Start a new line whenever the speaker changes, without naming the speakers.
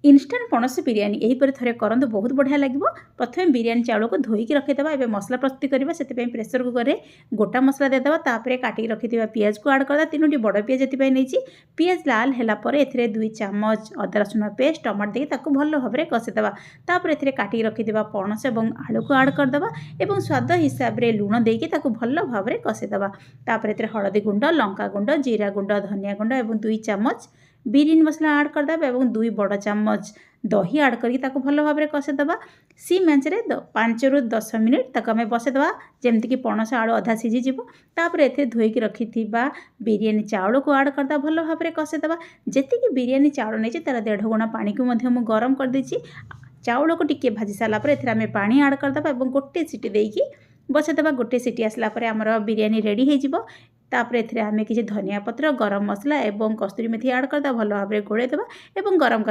Instant पणस बिरियानी यहीपर थे करूँ बहुत बढ़िया लगे। प्रथम बिरियानी चाउल को धोईकी रखीदे ए मसला प्रस्तुत करवा से प्रेसर कुकर में गोटा मसला देदेबा काटिक रखी पियाज को आड करदा 3टी बड़ पियाज ये नहीं पियाज लाल है ए 2 चामच अदा रसुण पेस्ट टमाटो देकी भल भाव में कषिदेवा ए काटिक रखीदा पणस और आलू को आड करदेवा और स्वाद हिसाब से लुण देकी भल भाव में कषिदेवा हलदी गुंड लंका गुंड जीरा गुंड धनिया गुंड और 2 चामच बिरियानी मसला आड करदेवा और 2 बड़ चामच दही आड करके भल भाव में कषिदेवा सिम आंच रे 5 ରୁ 10 मिनिट ताको आम बसईदेवा जमती कि पणस आलू अधा सीझीज ए धोईकी रखी बिरियानी चाउल को आड करदा भल भाव में कषिदेवा जी बिरियानी चाउल नहीं तार 1.5 गुणा पानी को गरम कर देछि चाउल को टिके भाजी सारा पर आम पानी आड करदेवा और गोटे सीटी देकी बसईदेवा गोटे सीटी आसला आमर बिरियानी रेडी हो तापर आम किसी धनिया पत्र गरम मसला और कस्तूरी मेथी आड करदा भल भाव में गोलैदेवा और गरम गरम